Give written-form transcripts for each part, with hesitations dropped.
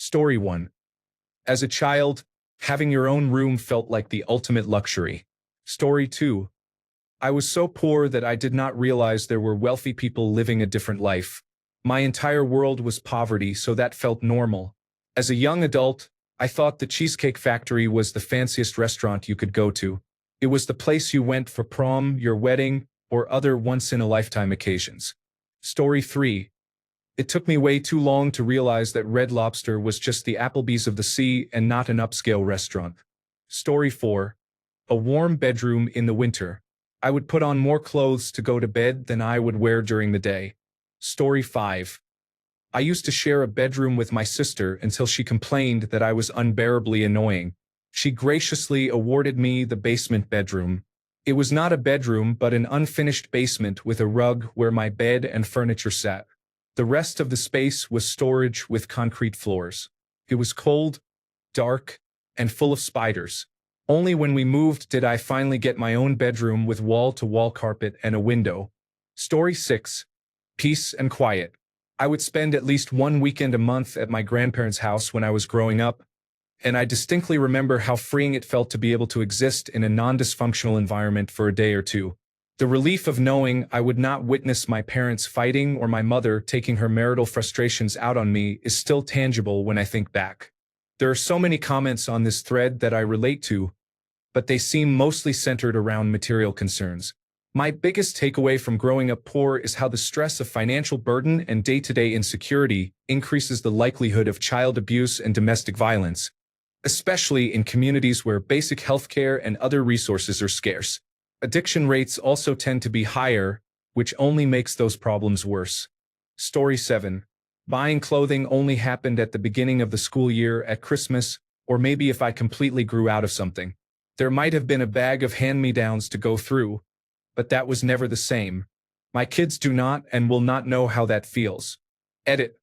Story 1. As a child, having your own room felt like the ultimate luxury. Story 2. I was so poor that I did not realize there were wealthy people living a different life. My entire world was poverty, so that felt normal. As a young adult, I thought the Cheesecake Factory was the fanciest restaurant you could go to. It was the place you went for prom, your wedding, or other once-in-a-lifetime occasions. Story 3. It took me way too long to realize that Red Lobster was just the Applebee's of the sea and not an upscale restaurant. Story 4. A warm bedroom in the winter. I would put on more clothes to go to bed than I would wear during the day. Story 5. I used to share a bedroom with my sister until she complained that I was unbearably annoying. She graciously awarded me the basement bedroom. It was not a bedroom but an unfinished basement with a rug where my bed and furniture sat. The rest of the space was storage with concrete floors. It was cold, dark, and full of spiders. Only when we moved did I finally get my own bedroom with wall-to-wall carpet and a window. Story 6. Peace and quiet. I would spend at least one weekend a month at my grandparents' house when I was growing up, and I distinctly remember how freeing it felt to be able to exist in a non-dysfunctional environment for a day or two. The relief of knowing I would not witness my parents fighting or my mother taking her marital frustrations out on me is still tangible when I think back. There are so many comments on this thread that I relate to, but they seem mostly centered around material concerns. My biggest takeaway from growing up poor is how the stress of financial burden and day-to-day insecurity increases the likelihood of child abuse and domestic violence, especially in communities where basic healthcare and other resources are scarce. Addiction rates also tend to be higher, which only makes those problems worse. Story 7. Buying clothing only happened at the beginning of the school year at Christmas, or maybe if I completely grew out of something. There might have been a bag of hand-me-downs to go through, but that was never the same. My kids do not and will not know how that feels. Edit.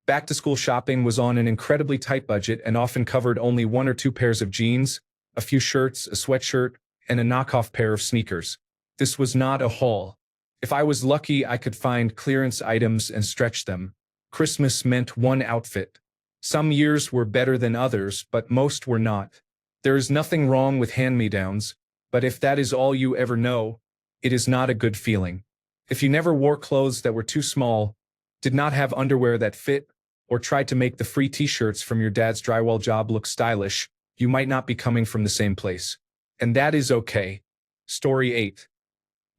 Back-to-school shopping was on an incredibly tight budget and often covered only one or two pairs of jeans, a few shirts, a sweatshirt, and a knockoff pair of sneakers. This was not a haul. If I was lucky, I could find clearance items and stretch them. Christmas meant one outfit. Some years were better than others, but most were not. There is nothing wrong with hand-me-downs, but if that is all you ever know, it is not a good feeling. If you never wore clothes that were too small, did not have underwear that fit, or tried to make the free t-shirts from your dad's drywall job look stylish, you might not be coming from the same place. And that is okay. Story 8.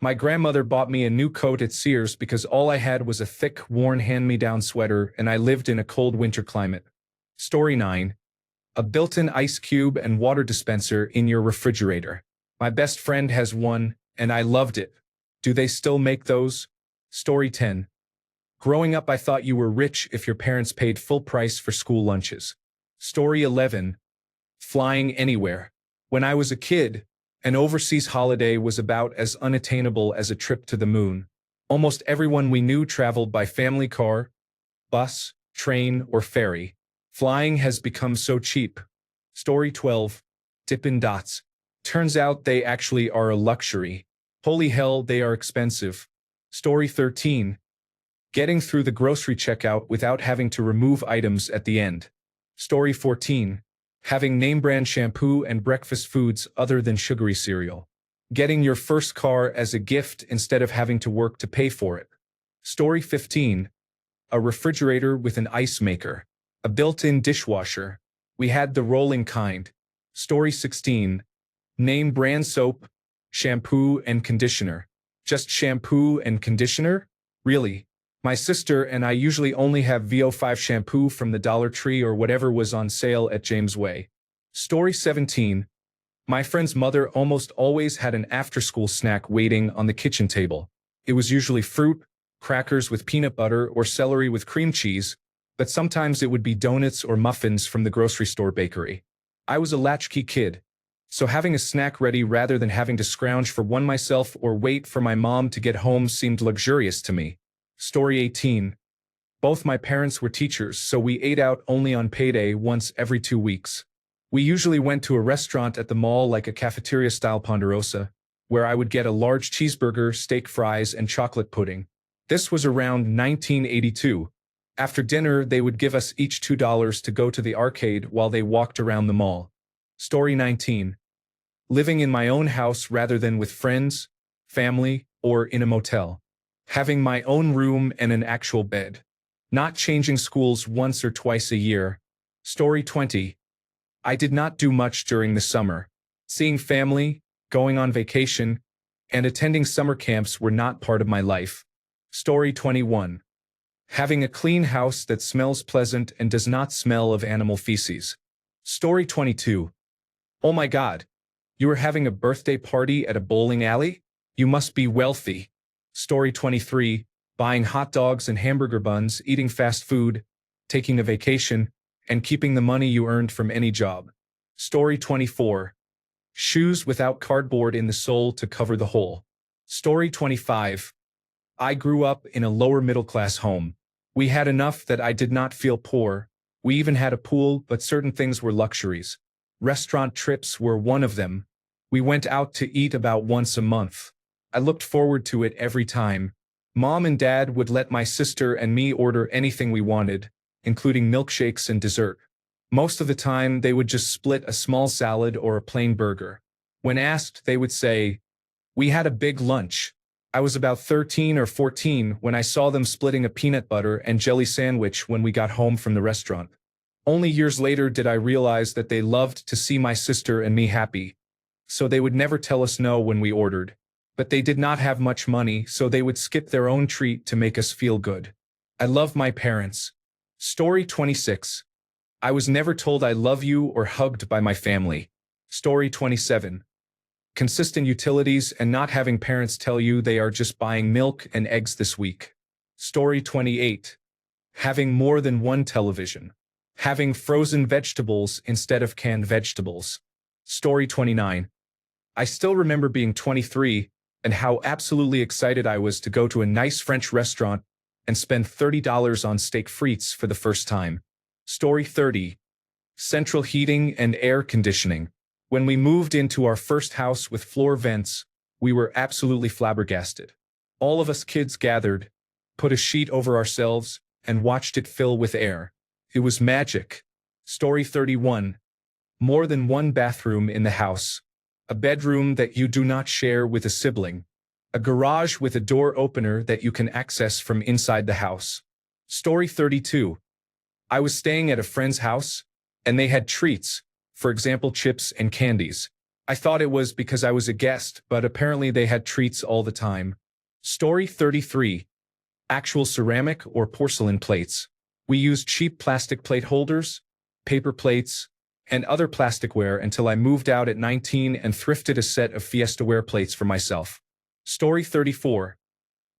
My grandmother bought me a new coat at Sears because all I had was a thick, worn hand-me-down sweater and I lived in a cold winter climate. Story 9. A built-in ice cube and water dispenser in your refrigerator. My best friend has one, and I loved it. Do they still make those? Story 10. Growing up, I thought you were rich if your parents paid full price for school lunches. Story 11. Flying anywhere. When I was a kid, an overseas holiday was about as unattainable as a trip to the moon. Almost everyone we knew traveled by family car, bus, train, or ferry. Flying has become so cheap. Story 12. Dippin' Dots. Turns out they actually are a luxury. Holy hell, they are expensive. Story 13. Getting through the grocery checkout without having to remove items at the end. Story 14. Having name-brand shampoo and breakfast foods other than sugary cereal. Getting your first car as a gift instead of having to work to pay for it. Story 15. A refrigerator with an ice maker. A built-in dishwasher. We had the rolling kind. Story 16. Name-brand soap, shampoo, and conditioner. Just shampoo and conditioner? Really? My sister and I usually only have VO5 shampoo from the Dollar Tree or whatever was on sale at James Way. Story 17. My friend's mother almost always had an after-school snack waiting on the kitchen table. It was usually fruit, crackers with peanut butter, or celery with cream cheese, but sometimes it would be donuts or muffins from the grocery store bakery. I was a latchkey kid, so having a snack ready rather than having to scrounge for one myself or wait for my mom to get home seemed luxurious to me. Story 18. Both my parents were teachers, so we ate out only on payday once every 2 weeks. We usually went to a restaurant at the mall like a cafeteria-style Ponderosa, where I would get a large cheeseburger, steak fries, and chocolate pudding. This was around 1982. After dinner, they would give us each $2 to go to the arcade while they walked around the mall. Story 19. Living in my own house rather than with friends, family, or in a motel. Having my own room and an actual bed. Not changing schools once or twice a year. Story 20. I did not do much during the summer. Seeing family, going on vacation, and attending summer camps were not part of my life. Story 21. Having a clean house that smells pleasant and does not smell of animal feces. Story 22. Oh my God. You are having a birthday party at a bowling alley? You must be wealthy. Story 23. Buying hot dogs and hamburger buns, eating fast food, taking a vacation, and keeping the money you earned from any job. Story 24. Shoes without cardboard in the sole to cover the hole. Story 25. I grew up in a lower middle-class home. We had enough that I did not feel poor. We even had a pool, but certain things were luxuries. Restaurant trips were one of them. We went out to eat about once a month. I looked forward to it every time. Mom and Dad would let my sister and me order anything we wanted, including milkshakes and dessert. Most of the time, they would just split a small salad or a plain burger. When asked, they would say, "We had a big lunch." I was about 13 or 14 when I saw them splitting a peanut butter and jelly sandwich when we got home from the restaurant. Only years later did I realize that they loved to see my sister and me happy, so they would never tell us no when we ordered. But they did not have much money, so they would skip their own treat to make us feel good. I love my parents. Story 26. I was never told I love you or hugged by my family. Story 27. Consistent utilities and not having parents tell you they are just buying milk and eggs this week. Story 28. Having more than one television. Having frozen vegetables instead of canned vegetables. Story 29. I still remember being 23 and how absolutely excited I was to go to a nice French restaurant and spend $30 on steak frites for the first time. Story 30. Central heating and air conditioning. When we moved into our first house with floor vents, we were absolutely flabbergasted. All of us kids gathered, put a sheet over ourselves, and watched it fill with air. It was magic. Story 31. More than one bathroom in the house. A bedroom that you do not share with a sibling. A garage with a door opener that you can access from inside the house. Story 32. I was staying at a friend's house, and they had treats. For example, chips and candies. I thought it was because I was a guest, but apparently they had treats all the time. Story 33. Actual ceramic or porcelain plates. We used cheap plastic plate holders, paper plates, and other plasticware until I moved out at 19 and thrifted a set of Fiestaware plates for myself. Story 34.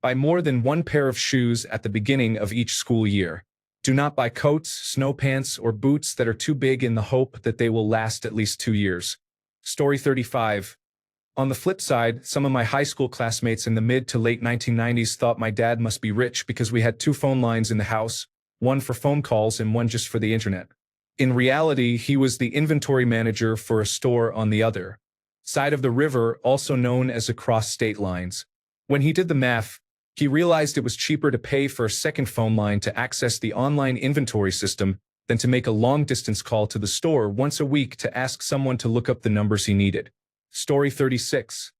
Buy more than one pair of shoes at the beginning of each school year. Do not buy coats, snow pants, or boots that are too big in the hope that they will last at least 2 years. Story 35. On the flip side, some of my high school classmates in the mid to late 1990s thought my dad must be rich because we had 2 phone lines in the house, one for phone calls and one just for the internet. In reality, he was the inventory manager for a store on the other side of the river, also known as across state lines. When he did the math, he realized it was cheaper to pay for a second phone line to access the online inventory system than to make a long-distance call to the store once a week to ask someone to look up the numbers he needed. Story 36.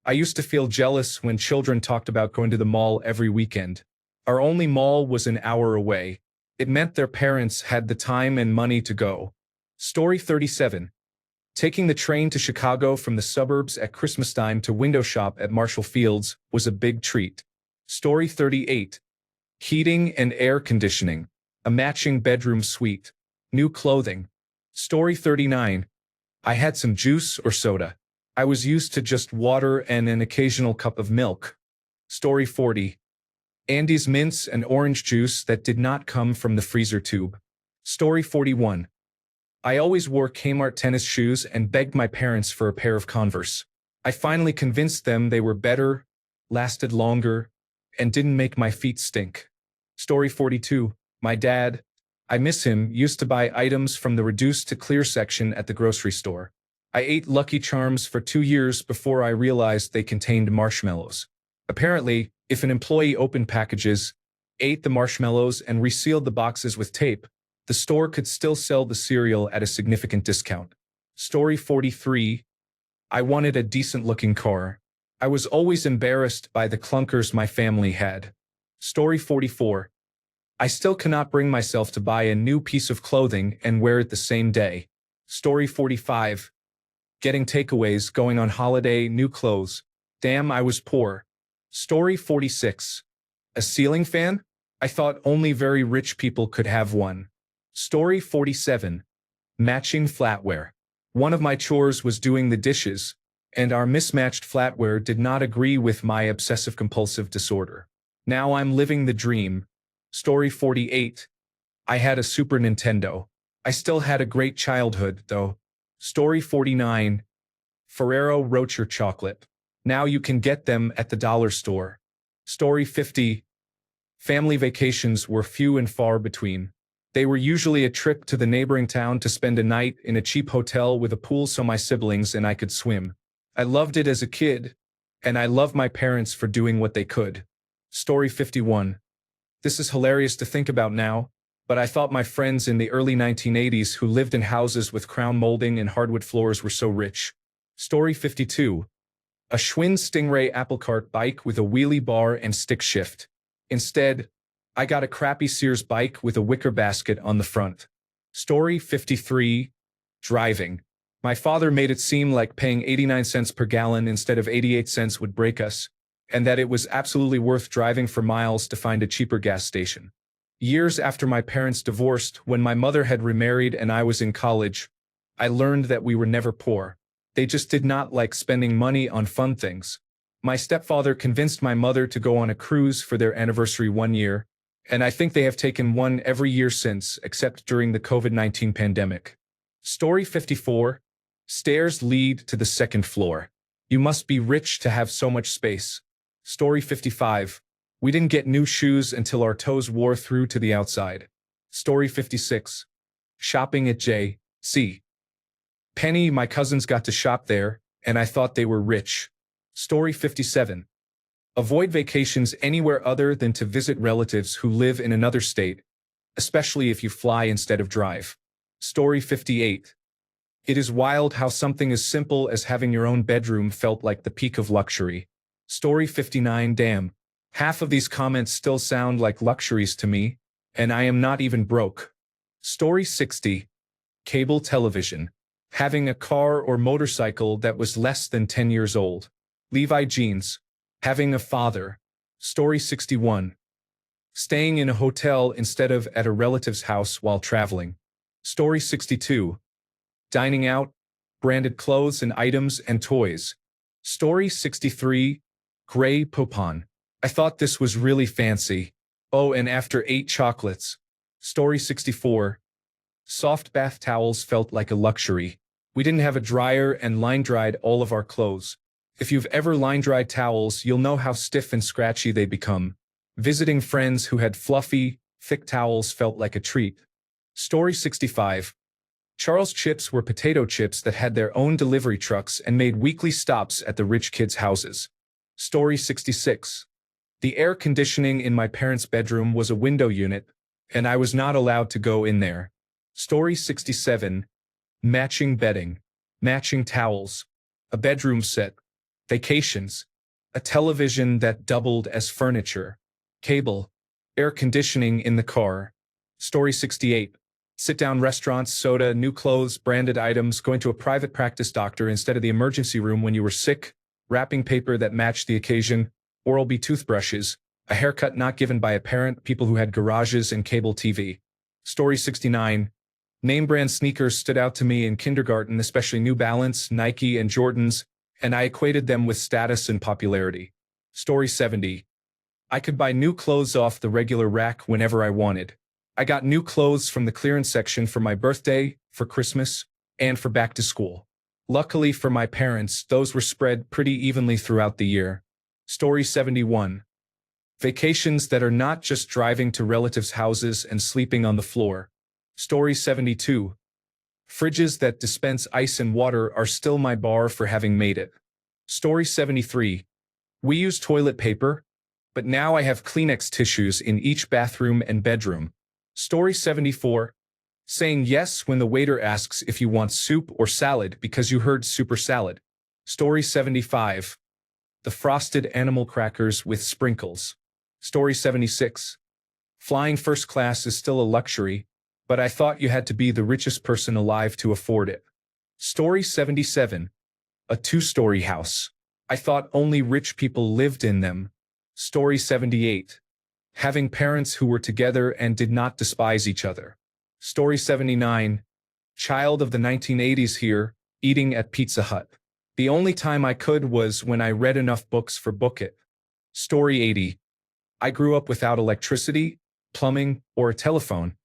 I used to feel jealous when children talked about going to the mall every weekend. Our only mall was an hour away. It meant their parents had the time and money to go. Story 37. Taking the train to Chicago from the suburbs at Christmas time to window shop at Marshall Fields was a big treat. Story 38. Heating and air conditioning. A matching bedroom suite. New clothing. Story 39. I had some juice or soda. I was used to just water and an occasional cup of milk. Story 40. Andy's mints and orange juice that did not come from the freezer tube. Story 41. I always wore Kmart tennis shoes and begged my parents for a pair of Converse. I finally convinced them they were better, lasted longer, and didn't make my feet stink. Story 42. My dad, I miss him, used to buy items from the reduced to clear section at the grocery store. I ate Lucky Charms for 2 years before I realized they contained marshmallows. Apparently, if an employee opened packages, ate the marshmallows and resealed the boxes with tape, the store could still sell the cereal at a significant discount. Story 43. I wanted a decent-looking car. I was always embarrassed by the clunkers my family had. Story 44. I still cannot bring myself to buy a new piece of clothing and wear it the same day. Story 45. Getting takeaways, going on holiday, new clothes. Damn, I was poor. Story 46. A ceiling fan? I thought only very rich people could have one. Story 47. Matching flatware. One of my chores was doing the dishes, and our mismatched flatware did not agree with my obsessive-compulsive disorder. Now I'm living the dream. Story 48. I had a Super Nintendo. I still had a great childhood, though. Story 49. Ferrero Rocher chocolate. Now you can get them at the dollar store. Story 50. Family vacations were few and far between. They were usually a trip to the neighboring town to spend a night in a cheap hotel with a pool so my siblings and I could swim. I loved it as a kid, and I love my parents for doing what they could. Story 51. This is hilarious to think about now, but I thought my friends in the early 1980s who lived in houses with crown molding and hardwood floors were so rich. Story 52. A Schwinn Stingray apple cart bike with a wheelie bar and stick shift. Instead, I got a crappy Sears bike with a wicker basket on the front. Story 53. Driving. My father made it seem like paying 89 cents per gallon instead of 88 cents would break us, and that it was absolutely worth driving for miles to find a cheaper gas station. Years after my parents divorced, when my mother had remarried and I was in college, I learned that we were never poor. They just did not like spending money on fun things. My stepfather convinced my mother to go on a cruise for their anniversary one year, and I think they have taken one every year since, except during the COVID-19 pandemic. Story 54. Stairs lead to the second floor. You must be rich to have so much space. Story 55. We didn't get new shoes until our toes wore through to the outside. Story 56. Shopping at J.C. Penney, my cousins got to shop there, and I thought they were rich. Story 57. Avoid vacations anywhere other than to visit relatives who live in another state, especially if you fly instead of drive. Story 58. It is wild how something as simple as having your own bedroom felt like the peak of luxury. Story 59. Damn. Half of these comments still sound like luxuries to me, and I am not even broke. Story 60. Cable television. Having a car or motorcycle that was less than 10 years old. Levi jeans. Having a father. Story 61. Staying in a hotel instead of at a relative's house while traveling. Story 62. Dining out, branded clothes and items and toys. Story 63. Gray Poupon. I thought this was really fancy. Oh, and after 8 chocolates. Story 64. Soft bath towels felt like a luxury. We didn't have a dryer and line-dried all of our clothes. If you've ever line-dried towels, you'll know how stiff and scratchy they become. Visiting friends who had fluffy, thick towels felt like a treat. Story 65. Charles chips were potato chips that had their own delivery trucks and made weekly stops at the rich kids' houses. Story 66. The air conditioning in my parents' bedroom was a window unit, and I was not allowed to go in there. Story 67. Matching bedding. Matching towels. A bedroom set. Vacations. A television that doubled as furniture. Cable. Air conditioning in the car. Story 68. Sit-down restaurants, soda, new clothes, branded items, going to a private practice doctor instead of the emergency room when you were sick, wrapping paper that matched the occasion, Oral-B toothbrushes, a haircut not given by a parent, people who had garages and cable TV. Story 69. Name-brand sneakers stood out to me in kindergarten, especially New Balance, Nike, and Jordans, and I equated them with status and popularity. Story 70. I could buy new clothes off the regular rack whenever I wanted. I got new clothes from the clearance section for my birthday, for Christmas, and for back to school. Luckily for my parents, those were spread pretty evenly throughout the year. Story 71. Vacations that are not just driving to relatives' houses and sleeping on the floor. Story 72. Fridges that dispense ice and water are still my bar for having made it. Story 73. We use toilet paper, but now I have Kleenex tissues in each bathroom and bedroom. Story 74. Saying yes when the waiter asks if you want soup or salad because you heard super salad. Story 75. The frosted animal crackers with sprinkles. Story 76. Flying first class is still a luxury, but I thought you had to be the richest person alive to afford it. Story 77. A two-story house. I thought only rich people lived in them. Story 78. Having parents who were together and did not despise each other. Story 79. Child of the 1980s here, eating at Pizza Hut. The only time I could was when I read enough books for Book It. Story 80. I grew up without electricity, plumbing, or a telephone.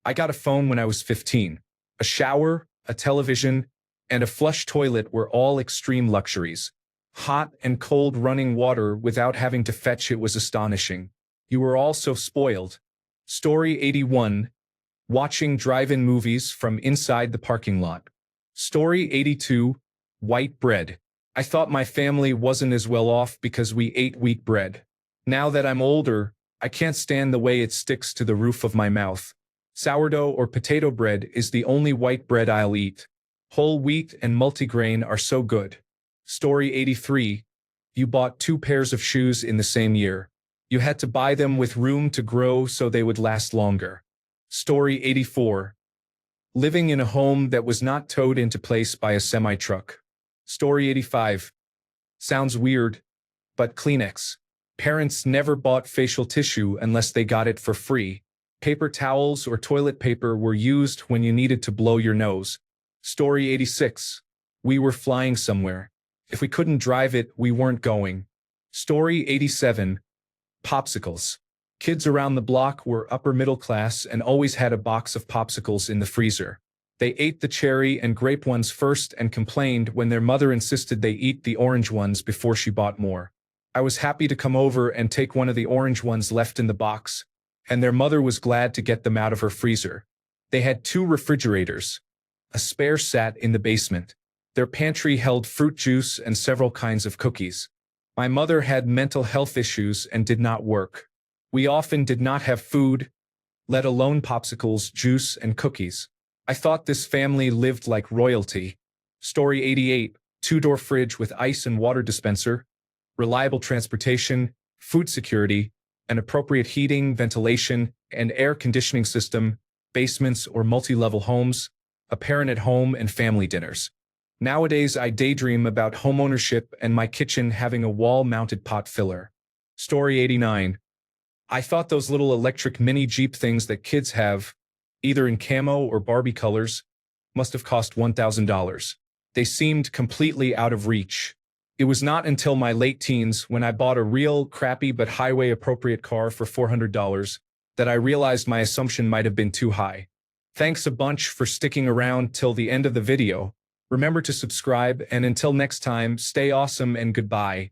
I got a phone when I was 15. A shower, a television, and a flush toilet were all extreme luxuries. Hot and cold running water without having to fetch it was astonishing. You were all so spoiled. Story 81. Watching drive-in movies from inside the parking lot. Story 82. White bread. I thought my family wasn't as well off because we ate wheat bread. Now that I'm older, I can't stand the way it sticks to the roof of my mouth. Sourdough or potato bread is the only white bread I'll eat. Whole wheat and multigrain are so good. Story 83. You bought 2 pairs of shoes in the same year. You had to buy them with room to grow so they would last longer. Story 84. Living in a home that was not towed into place by a semi-truck. Story 85. Sounds weird, but Kleenex. Parents never bought facial tissue unless they got it for free. Paper towels or toilet paper were used when you needed to blow your nose. Story 86. We were flying somewhere. If we couldn't drive it, we weren't going. Story 87. Popsicles. Kids around the block were upper middle class and always had a box of popsicles in the freezer. They ate the cherry and grape ones first and complained when their mother insisted they eat the orange ones before she bought more. I was happy to come over and take one of the orange ones left in the box, and their mother was glad to get them out of her freezer. They had 2 refrigerators. A spare sat in the basement. Their pantry held fruit juice and several kinds of cookies. My mother had mental health issues and did not work. We often did not have food, let alone popsicles, juice, and cookies. I thought this family lived like royalty. Story 88. 2-door fridge with ice and water dispenser, reliable transportation, food security, an appropriate heating, ventilation, and air conditioning system, basements or multi-level homes, a parent at home, and family dinners. Nowadays, I daydream about homeownership and my kitchen having a wall-mounted pot filler. Story 89. I thought those little electric mini Jeep things that kids have, either in camo or Barbie colors, must have cost $1,000. They seemed completely out of reach. It was not until my late teens when I bought a real, crappy but highway-appropriate car for $400 that I realized my assumption might have been too high. Thanks a bunch for sticking around till the end of the video. Remember to subscribe, and until next time, stay awesome and goodbye.